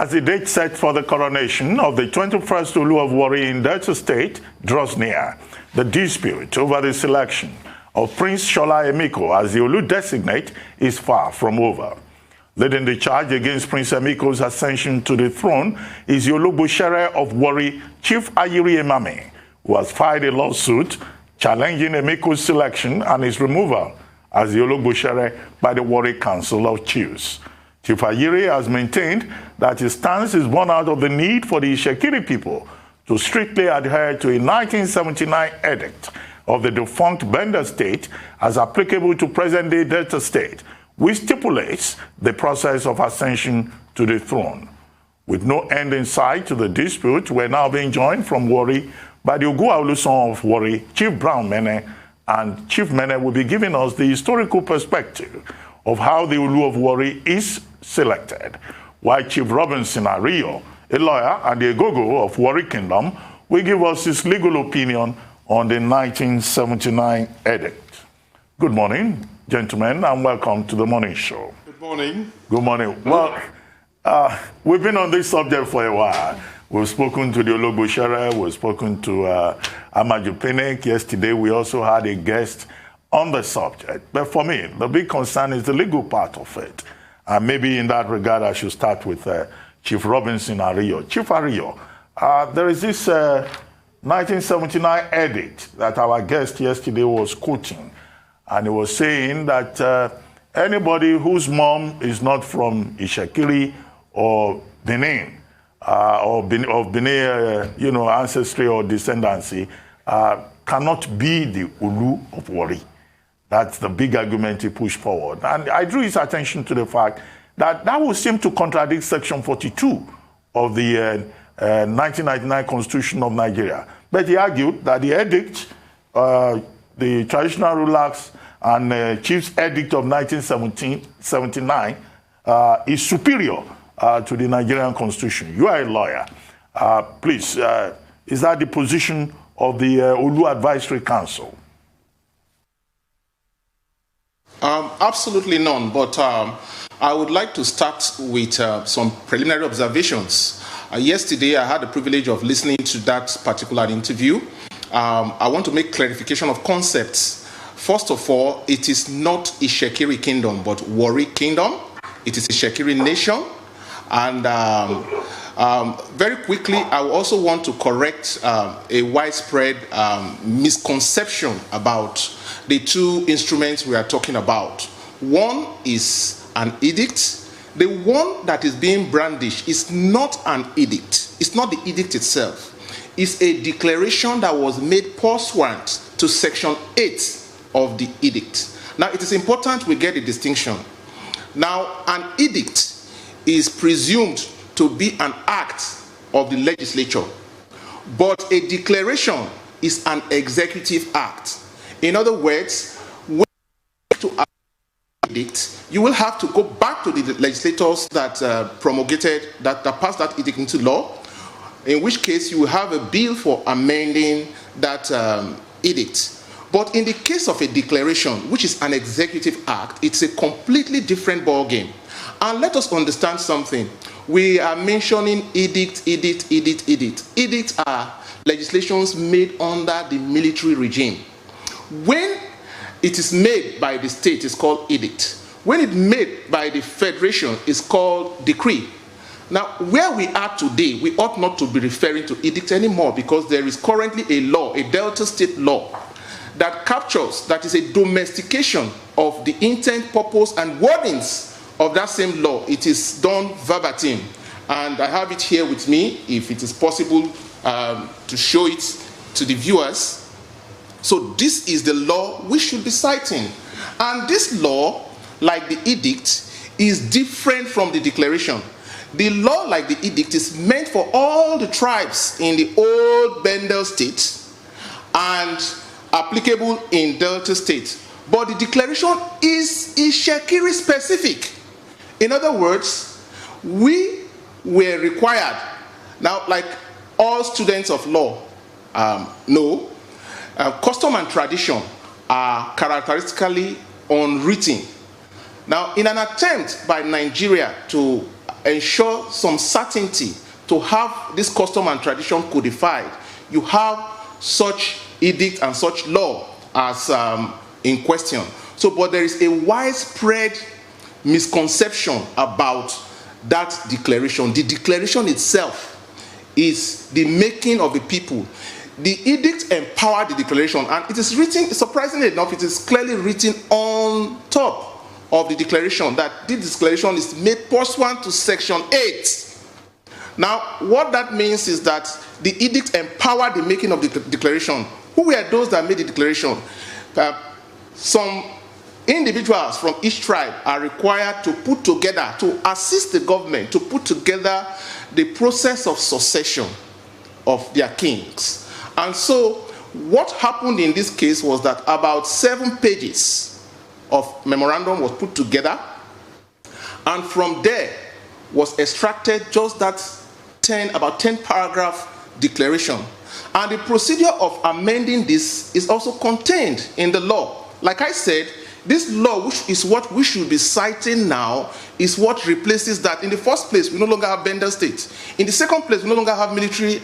As the date set for the coronation of the 21st Olu of Warri in Delta State draws near, the dispute over the selection of Prince Tsola Emiko as the Olu-designate is far from over. Leading the charge against Prince Emiko's ascension to the throne is the Ologbotsere of Warri Chief Ayiri Emami, who has filed a lawsuit challenging Emiko's selection and his removal as the Ologbotsere by the Warri Council of Chiefs. Chief Ayiri has maintained that his stance is born out of the need for the Itsekiri people to strictly adhere to a 1979 edict of the defunct Bendel State as applicable to present-day Delta State, which stipulates the process of ascension to the throne. With no end in sight to the dispute, we're now being joined from Warri by the Ogwaolusan of Warri, Chief Brown Mene, and Chief Mene will be giving us the historical perspective of how the Olu of Warri is selected, while Chief Robinson Ariyo, a lawyer and the Egogo of Warri Kingdom, will give us his legal opinion on the 1979 edict. Good morning, gentlemen, and welcome to the morning show. Good morning. Good morning. Well, we've been on this subject for a while. We've spoken to the Ologbotsere, we've spoken to Amaju. Yesterday, we also had a guest on the subject. But for me, the big concern is the legal part of it. And maybe in that regard, I should start with Chief Robinson Ariyo. Chief Ariyo, there is this 1979 edict that our guest yesterday was quoting. And he was saying that anybody whose mom is not from Itsekiri or Benin, of Benin, ancestry or descendancy, cannot be the Olu of Warri. That's the big argument he pushed forward. And I drew his attention to the fact that that would seem to contradict Section 42 of the 1999 Constitution of Nigeria. But he argued that the edict, the traditional rulers and Chief's Edict of 1979 is superior to the Nigerian Constitution. You are a lawyer. Please, is that the position of the Olu Advisory Council? Absolutely none, but I would like to start with some preliminary observations. Yesterday, I had the privilege of listening to that particular interview. I want to make clarification of concepts. First of all, it is not Itsekiri Kingdom, but Warri Kingdom. It is Itsekiri Nation. And very quickly, I also want to correct a widespread misconception about the two instruments we are talking about. One is an edict. The one that is being brandished is not an edict. It's not the edict itself. It's a declaration that was made pursuant to Section 8 of the edict. Now, it is important we get the distinction. Now, an edict is presumed to be an act of the legislature, but a declaration is an executive act. In other words, when you to edict, you will have to go back to the legislators that promulgated, that passed that edict into law, in which case you will have a bill for amending that edict. But in the case of a declaration, which is an executive act, it's a completely different ballgame. And let us understand something. We are mentioning edict. Edicts are legislations made under the military regime. When it is made by the state, it's called edict. When it's made by the federation, it's called decree. Now, where we are today, we ought not to be referring to edict anymore because there is currently a law, a Delta State law, that captures, that is a domestication of the intent, purpose, and wordings of that same law. It is done verbatim. And I have it here with me, if it is possible to show it to the viewers. So this is the law we should be citing. And this law, like the edict, is different from the declaration. The law, like the edict, is meant for all the tribes in the old Bendel State and applicable in Delta State. But the declaration is Itsekiri specific. In other words, we were required, now like all students of law know, custom and tradition are characteristically unwritten. Now, in an attempt by Nigeria to ensure some certainty, to have this custom and tradition codified, you have such edict and such law as in question. So, but there is a widespread misconception about that declaration. The declaration itself is the making of the people. The edict empowered the declaration, and it is written, surprisingly enough, it is clearly written on top of the declaration that this declaration is made pursuant to section 8. Now, what that means is that the edict empowered the making of the declaration. Who were those that made the declaration? Some individuals from each tribe are required to put together, to assist the government to put together the process of succession of their kings. And so, what happened in this case was that about 7 pages of memorandum was put together, and from there was extracted just that about 10 paragraph declaration. And the procedure of amending this is also contained in the law. Like I said, this law, which is what we should be citing now, is what replaces that. In the first place, we no longer have Bendel State. In the second place, we no longer have military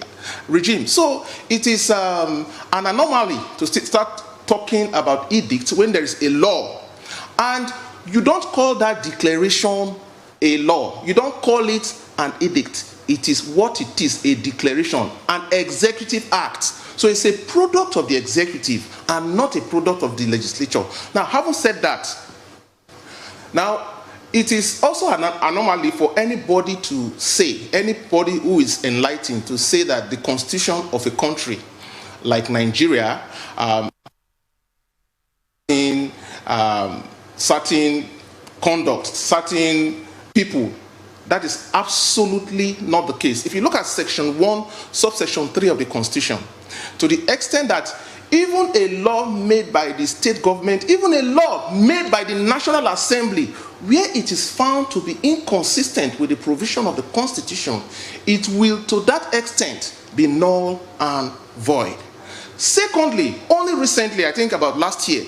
regime. So it is an anomaly to start talking about edicts when there is a law. And you don't call that declaration a law. You don't call it an edict. It is what it is, a declaration, an executive act. So it's a product of the executive and not a product of the legislature. Now, having said that, now it is also an anomaly for anybody to say, anybody who is enlightened to say that the constitution of a country like Nigeria in certain conduct, certain people. That is absolutely not the case. If you look at section 1, subsection 3 of the Constitution, to the extent that even a law made by the state government, even a law made by the National Assembly, where it is found to be inconsistent with the provision of the Constitution, it will to that extent be null and void. Secondly, only recently, I think about last year,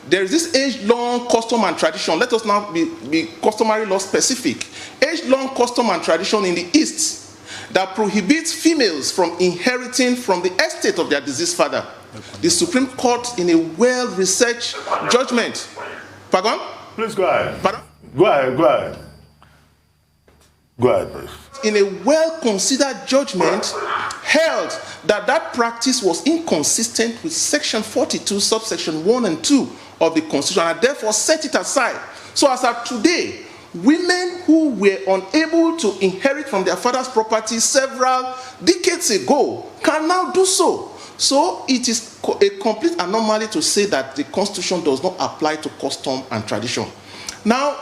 there is this age-long custom and tradition. Let us now be customary law specific. Age-long custom and tradition in the East that prohibits females from inheriting from the estate of their deceased father. The Supreme Court, in a well-researched judgment. Pardon? Please go ahead. Pardon? Go ahead. Go ahead, please. In a well-considered judgment, held that that practice was inconsistent with section 42, subsection 1 and 2 of the Constitution, and therefore set it aside. So as of today, women who were unable to inherit from their father's property several decades ago can now do so. So it is a complete anomaly to say that the Constitution does not apply to custom and tradition. Now,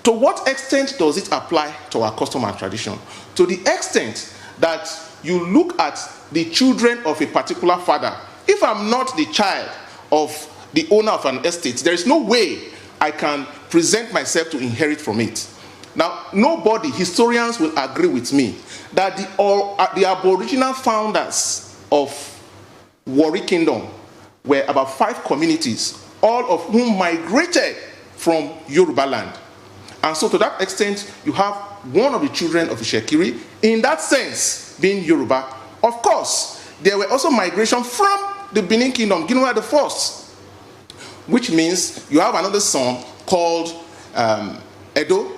to what extent does it apply to our custom and tradition? To the extent that you look at the children of a particular father. If I'm not the child of the owner of an estate, there is no way I can present myself to inherit from it. Now, nobody, historians will agree with me, that the Aboriginal founders of Warri Kingdom were about 5 communities, all of whom migrated from Yoruba land. And so to that extent, you have one of the children of Itsekiri, in that sense, being Yoruba. Of course, there were also migration from the Benin Kingdom, Guinea the First, which means you have another son called Edo.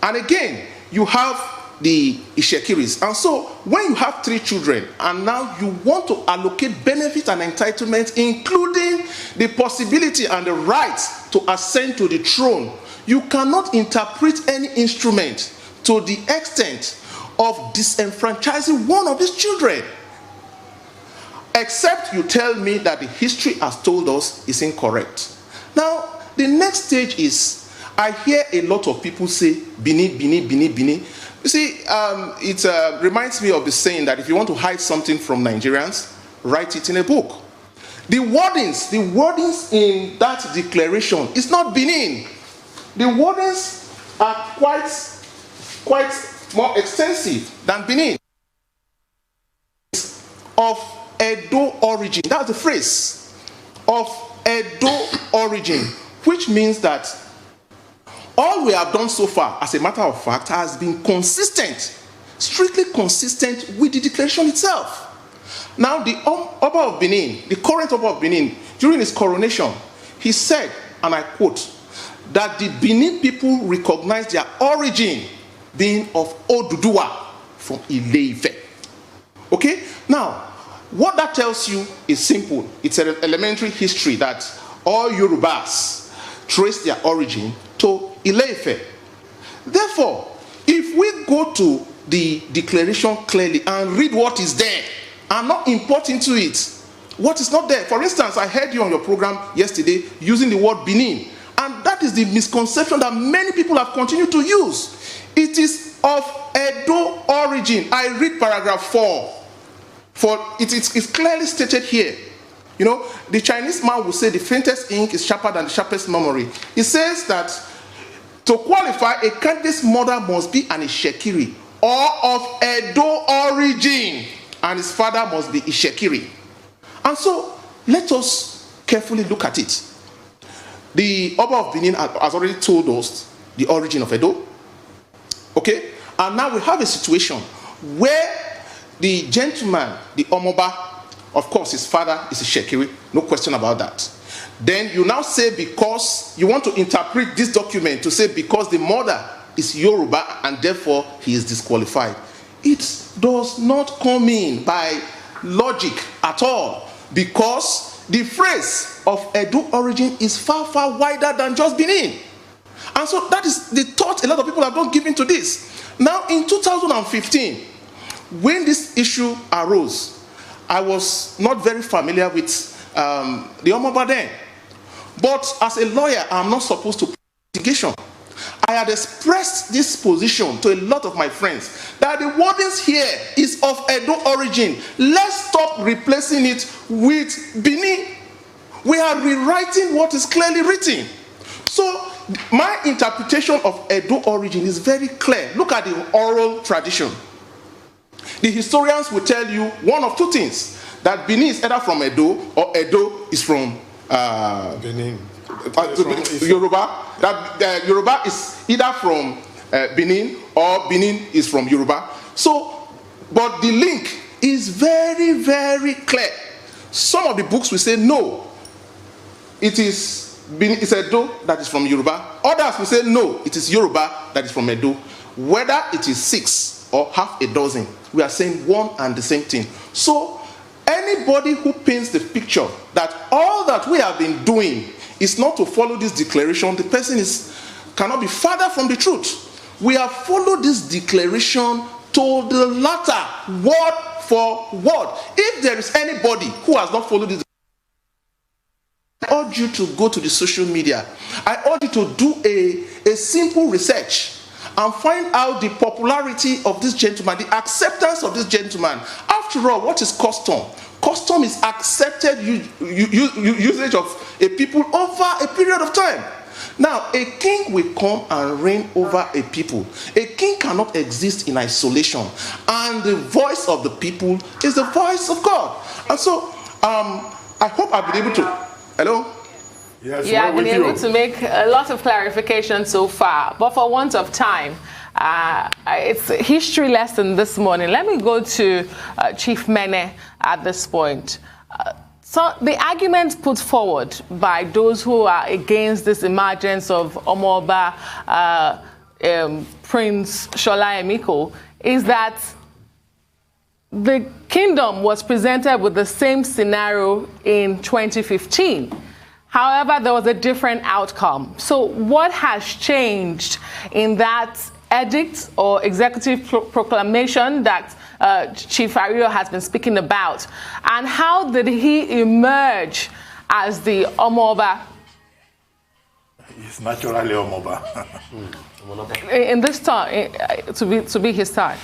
And again, you have the Itsekiris. And so when you have 3 children, and now you want to allocate benefits and entitlements, including the possibility and the right to ascend to the throne, you cannot interpret any instrument to the extent of disenfranchising one of these children, except you tell me that the history has told us is incorrect. Now, the next stage is, I hear a lot of people say, Bini, Bini, Bini, Bini. You see, it reminds me of the saying that if you want to hide something from Nigerians, write it in a book. The wordings in that declaration is not Benin. The wordings are quite more extensive than Benin. Of Edo origin, that's the phrase, of Edo origin, which means that all we have done so far, as a matter of fact, has been consistent, strictly consistent with the declaration itself. Now, the Oba of Benin, the current Oba of Benin, during his coronation, he said, and I quote, that the Benin people recognize their origin being of Oduduwa from Ile-Ife. Okay? Now, what that tells you is simple. It's an elementary history that all Yorubas trace their origin to Ile-Ife. Therefore, if we go to the declaration clearly and read what is there and not import into it what is not there. For instance, I heard you on your program yesterday using the word Benin, and that is the misconception that many people have continued to use. It is of Edo origin. I read paragraph 4. It's clearly stated here. You know, the Chinese man will say the faintest ink is sharper than the sharpest memory. It says that to qualify, a candidate's mother must be an Itsekiri or of Edo origin, and his father must be Itsekiri. And so, let us carefully look at it. The Oba of Benin has already told us the origin of Edo. Okay? And now we have a situation where the gentleman, the Omoba, of course his father is a Itsekiri, no question about that. Then you now say, because you want to interpret this document to say because the mother is Yoruba and therefore he is disqualified. It does not come in by logic at all, because the phrase of Edo origin is far, far wider than just Benin. And so that is the thought a lot of people have not given to this. Now in 2015, when this issue arose, I was not very familiar with the Omoba then. But as a lawyer, I'm not supposed to litigation. I had expressed this position to a lot of my friends that the wordings here is of Edo origin. Let's stop replacing it with Benin. We are rewriting what is clearly written. So my interpretation of Edo origin is very clear. Look at the oral tradition. The historians will tell you one of two things, that Benin is either from Edo or Edo is from Benin. Yoruba. That Yoruba is either from Benin or Benin is from Yoruba. So, but the link is very, very clear. Some of the books will say no, it is Benin, it's Edo that is from Yoruba. Others will say no, it is Yoruba that is from Edo. Whether it is 6 or half a dozen, we are saying one and the same thing. So anybody who paints the picture that all that we have been doing is not to follow this declaration, the person cannot be farther from the truth. We have followed this declaration to the latter, word for word. If there is anybody who has not followed this, I urge you to go to the social media. I urge you to do a simple research and find out the popularity of this gentleman, the acceptance of this gentleman. After all, what is custom? Custom is accepted usage of a people over a period of time. Now, a king will come and reign over a people. A king cannot exist in isolation. And the voice of the people is the voice of God. And so, I hope I've been able to... Hello? Yes, yeah, I've been able to make a lot of clarification so far, but for want of time, it's a history lesson this morning. Let me go to Chief Mene at this point. So the arguments put forward by those who are against this emergence of Omoba Prince Tsola Emiko is that the kingdom was presented with the same scenario in 2015. However, there was a different outcome. So what has changed in that edict or executive proclamation that Chief Ariyo has been speaking about? And how did he emerge as the Omoba? He's naturally Omoba. In this time, to be his time.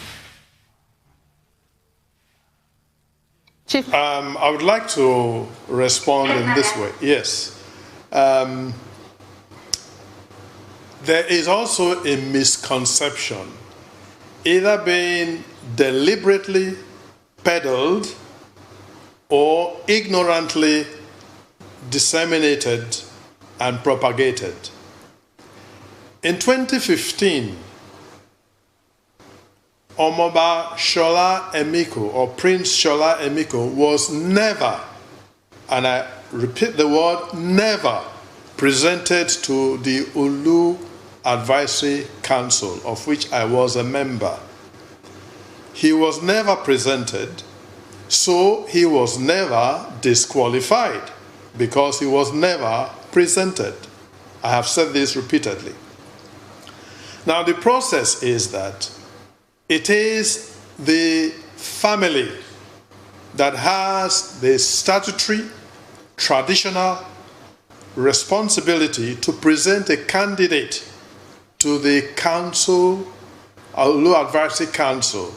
Chief? I would like to respond in this way. Yes. There is also a misconception, either being deliberately peddled or ignorantly disseminated and propagated, In 2015, Omoba Tsola Emiko, or Prince Tsola Emiko, was never, and I repeat the word never, presented to the Olu Advisory Council, of which I was a member. He was never presented, so he was never disqualified because he was never presented. I have said this repeatedly. Now the process is that it is the family that has the statutory, traditional responsibility to present a candidate to the council, Olu Advisory Council.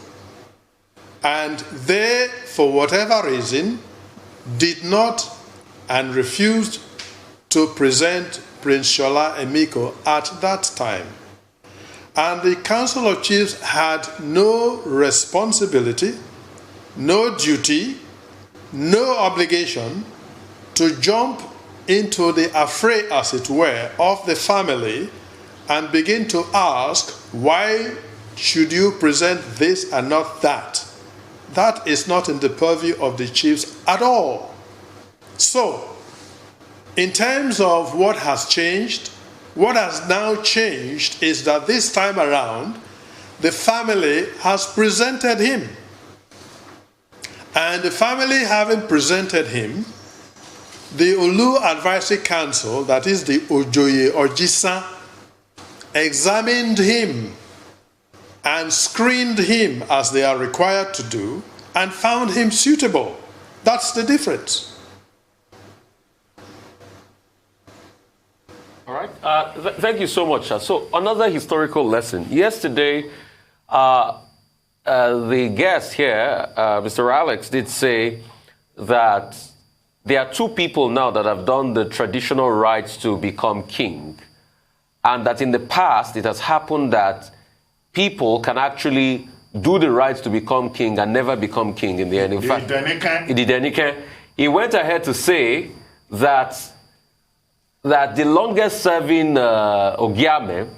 And they, for whatever reason, did not and refused to present Prince Tsola Emiko at that time. And the Council of Chiefs had no responsibility, no duty, no obligation to jump into the affray, as it were, of the family and begin to ask, why should you present this and not that? That is not in the purview of the chiefs at all. So, in terms of what has changed, what has now changed is that this time around, the family has presented him. And the family having presented him, the Olu Advisory Council, that is the Ojoye or Jisa, examined him and screened him as they are required to do and found him suitable. That's the difference. All right. Thank you so much. So another historical lesson. Yesterday, the guest here, Mr. Alex, did say that there are two people now that have done the traditional rites to become king. And that in the past, it has happened that people can actually do the rites to become king and never become king in the end. In fact, he went ahead to say that the longest serving Ogiame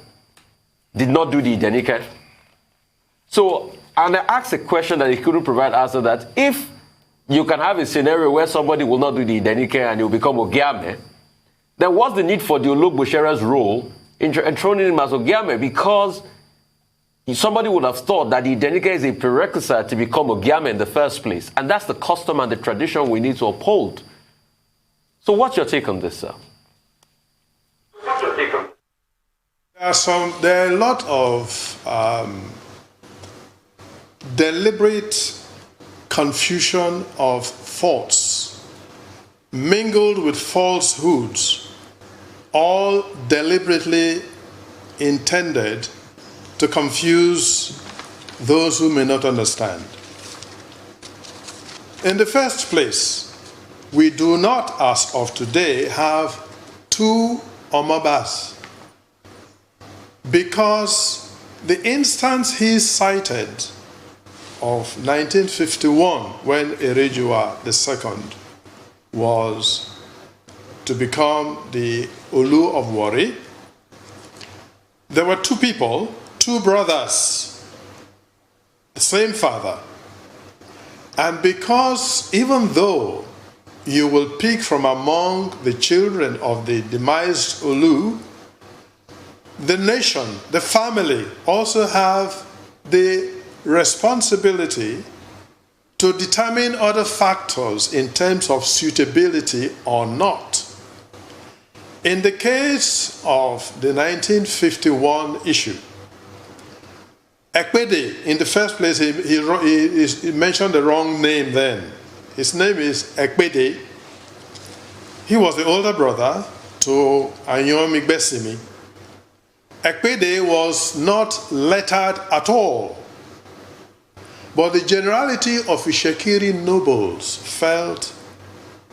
did not do the Idenike. So, and I asked a question that he couldn't provide answer, that if you can have a scenario where somebody will not do the Idenike and he will become Ogiame, then what's the need for the Ologbotsere's role in enthroning him as Ogiame? Because somebody would have thought that the Idenike is a prerequisite to become Ogiame in the first place. And that's the custom and the tradition we need to uphold. So what's your take on this, sir? There are a lot of deliberate confusion of thoughts mingled with falsehoods, all deliberately intended to confuse those who may not understand. In the first place, we do not, as of today, have two Omobas, because the instance he cited of 1951, when Ariyo II was to become the Olu of Warri, there were two people, two brothers, the same father. And because even though you will pick from among the children of the demised Olu, the nation, the family also have the responsibility to determine other factors in terms of suitability or not. In the case of the 1951 issue, Ekpede, in the first place, he mentioned the wrong name then. His name is Ekpede. He was the older brother to Ayiri Emami. Ekpede was not lettered at all. But the generality of Itsekiri nobles felt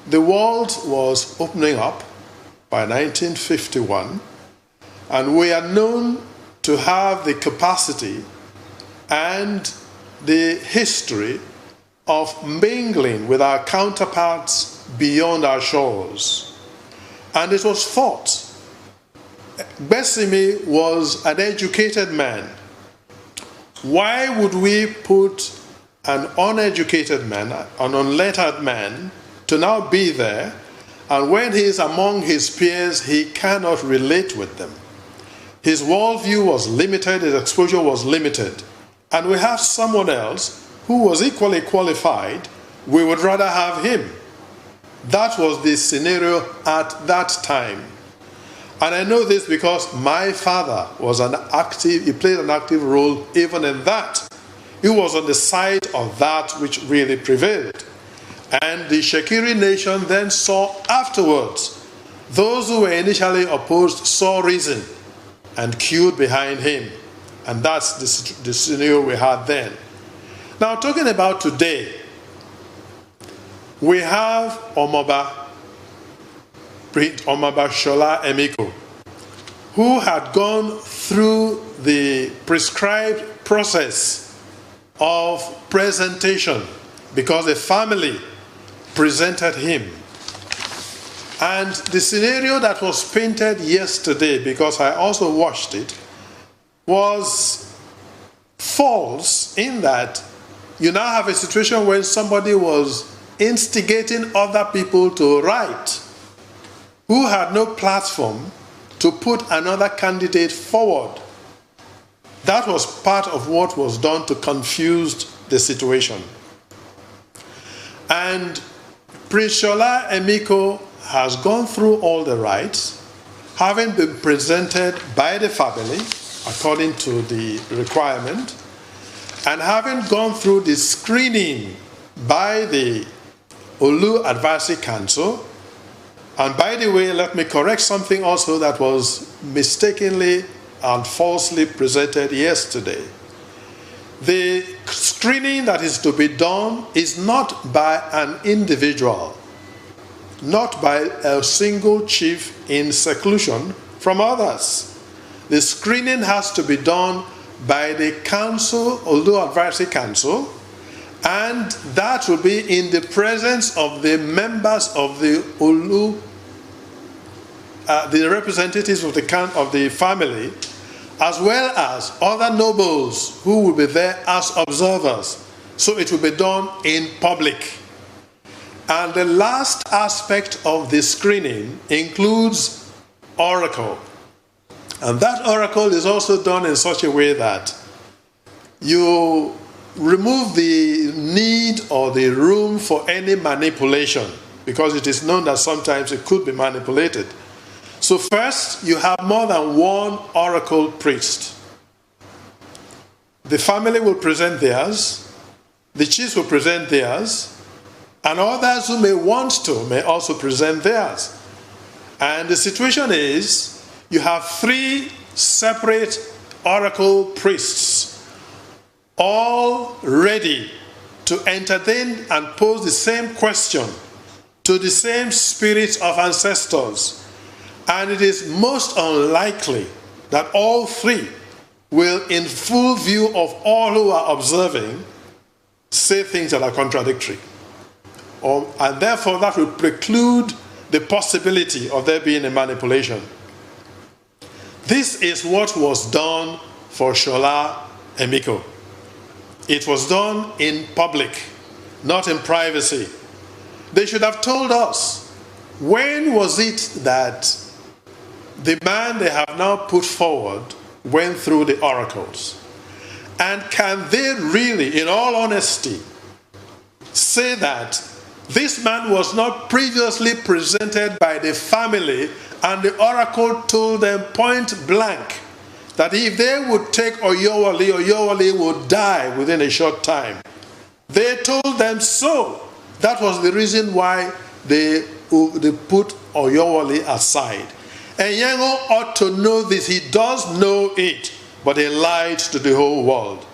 the world was opening up by 1951, and we are known to have the capacity and the history of mingling with our counterparts beyond our shores. And it was thought Besimi was an educated man. Why would we put an uneducated man, an unlettered man, to now be there, and when he is among his peers, he cannot relate with them? His worldview was limited, his exposure was limited. And we have someone else who was equally qualified. We would rather have him. That was the scenario at that time. And I know this because my father was he played an active role even in that. He was on the side of that which really prevailed. And the Itsekiri nation then saw afterwards, those who were initially opposed saw reason and queued behind him. And that's the scenario we had then. Now, talking about today, we have Prince Tsola Emiko, who had gone through the prescribed process of presentation because a family presented him. And the scenario that was painted yesterday, because I also watched it, was false in that you now have a situation where somebody was instigating other people to write who had no platform to put another candidate forward. That was part of what was done to confuse the situation. And Prince Tsola Emiko has gone through all the rites, having been presented by the family according to the requirement, and having gone through the screening by the Olu Advisory Council. And by the way, let me correct something also that was mistakenly and falsely presented yesterday. The screening that is to be done is not by an individual, not by a single chief in seclusion from others. The screening has to be done by the council, Olu Advisory Council, and that will be in the presence of the members of the Olu, the representatives of the family, as well as other nobles who will be there as observers. So it will be done in public. And the last aspect of the screening includes oracle. And that oracle is also done in such a way that you remove the need or the room for any manipulation, because it is known that sometimes it could be manipulated. So first, you have more than one oracle priest. The family will present theirs, the chiefs will present theirs, and others who may want to may also present theirs. And the situation is, you have 3 separate oracle priests, all ready to entertain and pose the same question to the same spirits of ancestors. And it is most unlikely that all 3 will, in full view of all who are observing, say things that are contradictory. And therefore, that will preclude the possibility of there being a manipulation. This is what was done for Tsola Emiko. It was done in public, not in privacy. They should have told us, when was it that the man they have now put forward went through the oracles? And can they really, in all honesty, say that this man was not previously presented by the family and the oracle told them point blank that if they would take Oyowale would die within a short time? They told them so. That was the reason why they put Oyowale aside. And Yango ought to know this. He does know it, but he lied to the whole world.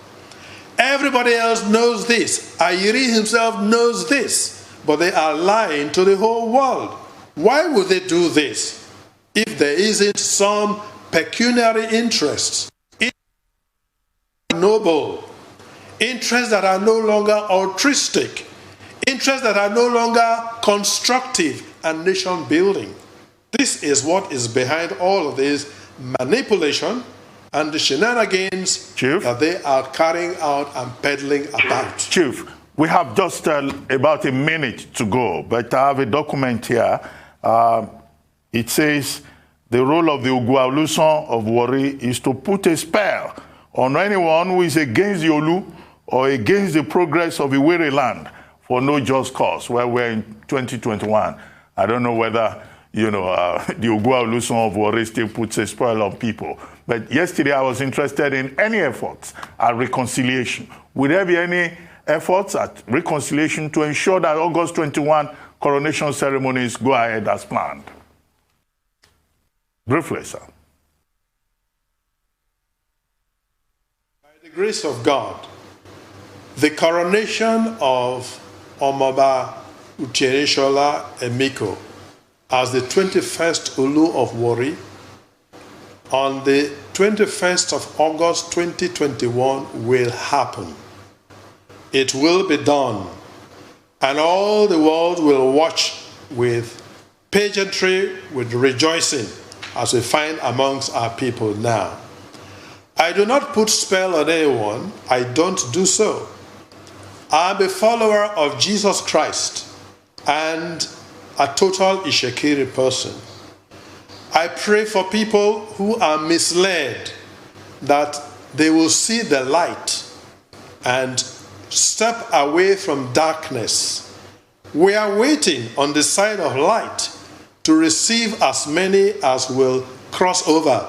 Everybody else knows this. Ayiri himself knows this, but they are lying to the whole world. Why would they do this if there isn't some pecuniary interests, noble, interests that are no longer altruistic, interests that are no longer constructive and nation building? This is what is behind all of this manipulation and the shenanigans Chief? that they are carrying out and peddling about. Chief, we have just about a minute to go, but I have a document here. It says the role of the Ogwaolusan of Warri is to put a spell on anyone who is against the Olu or against the progress of the Warri land for no just cause. Well, we're in 2021. I don't know whether, the Ogwaolusan of Warri still puts a spell on people. But yesterday I was interested in any efforts at reconciliation. Would there be any efforts at reconciliation to ensure that August 21 coronation ceremonies go ahead as planned? Briefly, sir. By the grace of God, the coronation of Omoba Prince Tsola Emiko as the 21st Olu of Warri on the 21st of August 2021 will happen. It will be done, and all the world will watch with pageantry, with rejoicing, as we find amongst our people now. I do not put spell on anyone. I don't do so. I'm a follower of Jesus Christ and a total Itsekiri person. I pray for people who are misled that they will see the light and step away from darkness. We are waiting on the side of light to receive as many as will cross over.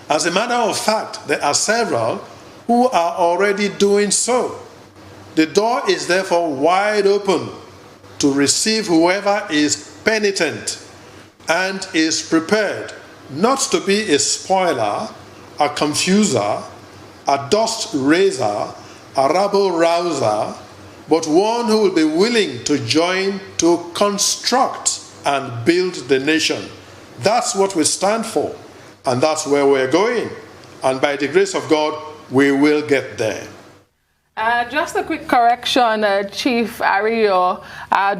As a matter of fact, there are several who are already doing so. The door is therefore wide open to receive whoever is penitent and is prepared not to be a spoiler, a confuser, a dust raiser, a rabble rouser, but one who will be willing to join to construct and build the nation. That's what we stand for, and that's where we're going. And by the grace of God, we will get there. Just a quick correction, Chief Ariyo.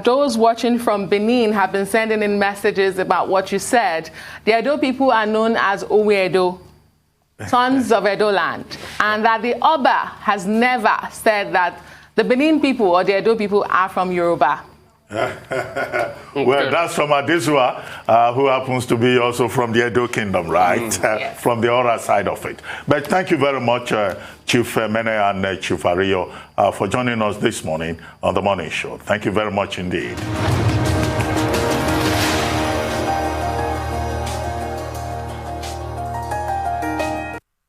Those watching from Benin have been sending in messages about what you said. The Edo people are known as Owedo, sons of Edo land, and that the Oba has never said that the Benin people or the Edo people are from Yoruba. Well, that's from Adesua, who happens to be also from the Edo Kingdom, right? Yes. From the Ora side of it. But thank you very much, Chief Mene and Chief Ariyo, for joining us this morning on The Morning Show. Thank you very much indeed.